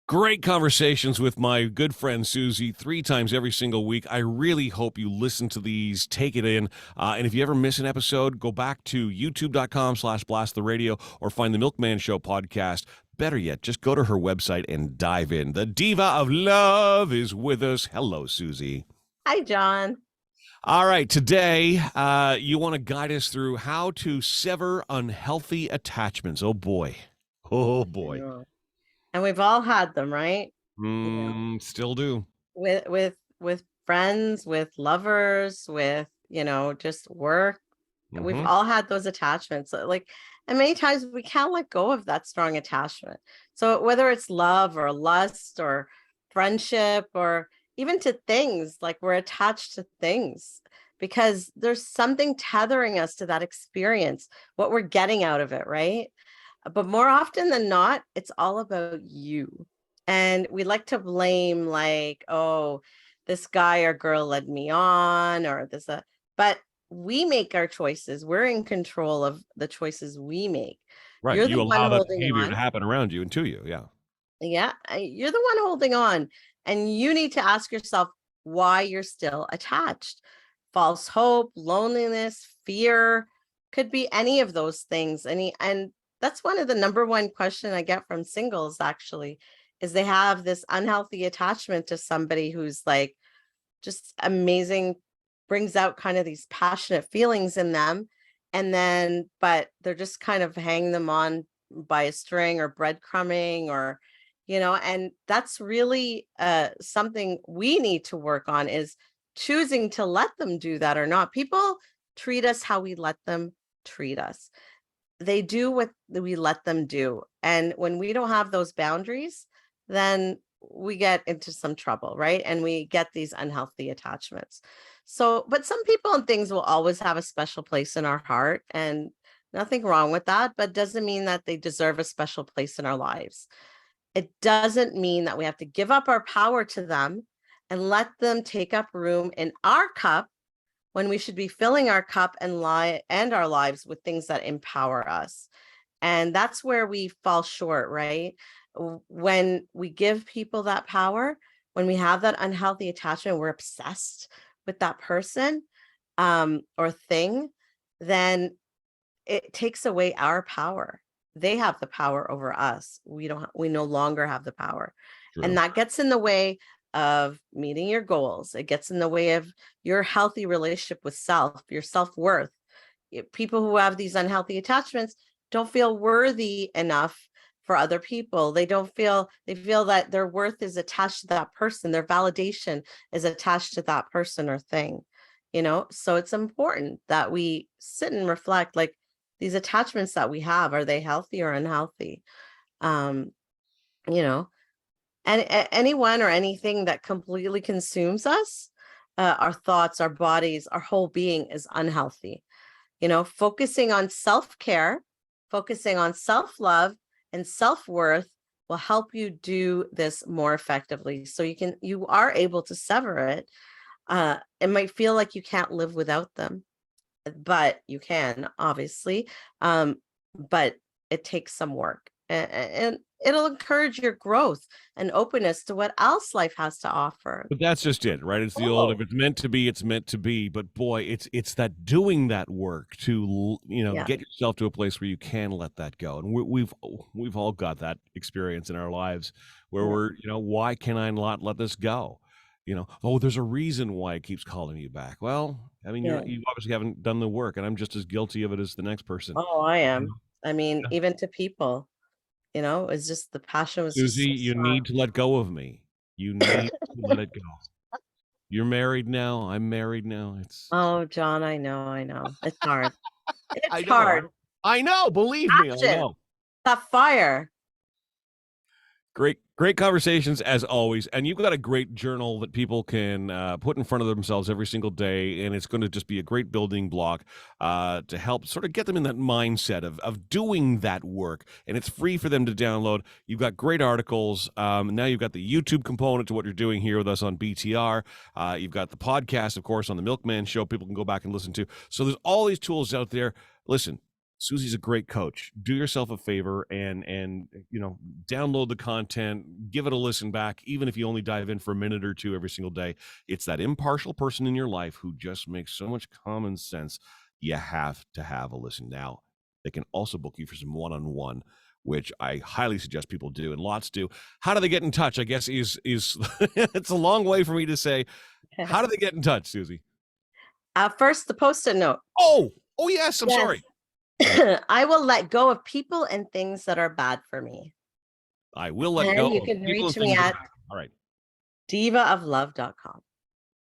Great conversations with my good friend Susie 3 times every single week. I really hope you listen to these, take it in. And if you ever miss an episode, go back to youtube.com/BlastTheRadio or find the Milkman Show podcast. Better yet, just go to her website and dive in. The Diva of Love is with us. Hello, Susie. Hi, John. All right, today you want to guide us through how to sever unhealthy attachments. Oh, boy. Oh, boy. Yeah. And we've all had them, right? Still do. With friends, with lovers, with, just work. We've Mhm. all had those attachments. And many times we can't let go of that strong attachment. So whether it's love or lust or friendship or even to things, like we're attached to things because there's something tethering us to that experience, what we're getting out of it, right? But more often than not, it's all about you. And we like to blame, like, oh, this guy or girl led me on, or but we make our choices. We're in control of the choices we make. Right. You're You the one allow that holding behavior to on. happen around you and to you. Yeah. Yeah, you're the one holding on. And you need to ask yourself why you're still attached. False hope, loneliness, fear, could be any of those things. And that's one of the number one question I get from singles, actually, is they have this unhealthy attachment to somebody who's like just amazing, brings out kind of these passionate feelings in them. But they're just kind of hanging them on by a string or breadcrumbing or, and that's really something we need to work on, is choosing to let them do that or not. People treat us how we let them treat us. They do what we let them do. And when we don't have those boundaries, then we get into some trouble, right? And we get these unhealthy attachments. So, but some people and things will always have a special place in our heart, and nothing wrong with that, but doesn't mean that they deserve a special place in our lives. It doesn't mean that we have to give up our power to them and let them take up room in our cup when we should be filling our cup and our lives with things that empower us. And that's where we fall short, right? When we give people that power, when we have that unhealthy attachment, we're obsessed with that person or thing, then it takes away our power. They have the power over us. We no longer have the power. True. And that gets in the way of meeting your goals. It gets in the way of your healthy relationship with self, your self-worth. People who have these unhealthy attachments don't feel worthy enough for other people. They feel that their worth is attached to that person. Their validation is attached to that person or thing, So it's important that we sit and reflect, like, these attachments that we have, are they healthy or unhealthy? And anyone or anything that completely consumes us, our thoughts, our bodies, our whole being, is unhealthy. Focusing on self-care, focusing on self-love and self-worth will help you do this more effectively. So you are able to sever it. It might feel like you can't live without them, but you can, obviously. But it takes some work, and it'll encourage your growth and openness to what else life has to offer. But that's just it, right? It's the old, if it's meant to be, it's meant to be. But boy, it's that doing that work to, Yeah. get yourself to a place where you can let that go. And we've all got that experience in our lives where we're, why can I not let this go? Oh, there's a reason why it keeps calling you back. Well, I mean, Yeah. you obviously haven't done the work, and I'm just as guilty of it as the next person. Oh, I am. I mean, Yeah. even to people, it's just the passion was just Susie, so you strong. need to let go of me. You need to let it go. You're married now. I'm married now. Oh, John, I know. It's hard. I It's know. hard. I know. Believe me, I Passion, know. that fire. Great conversations as always. And you've got a great journal that people can put in front of themselves every single day. And it's going to just be a great building block to help sort of get them in that mindset of doing that work. And it's free for them to download. You've got great articles. Now you've got the YouTube component to what you're doing here with us on BTR. You've got the podcast, of course, on the Milkman Show. People can go back and listen to. So there's all these tools out there. Listen, Susie's a great coach. Do yourself a favor and download the content, give it a listen back, even if you only dive in for a minute or two every single day. It's that impartial person in your life who just makes so much common sense. You have to have a listen. Now, they can also book you for some one-on-one, which I highly suggest people do, and lots do. How do they get in touch? I guess is it's a long way for me to say. How do they get in touch, Susie? First, the Post-it note. Oh yes, I'm sorry. I will let go of people and things that are bad for me. I will let And go you of can people reach and me things that at are- all right. divaoflove.com.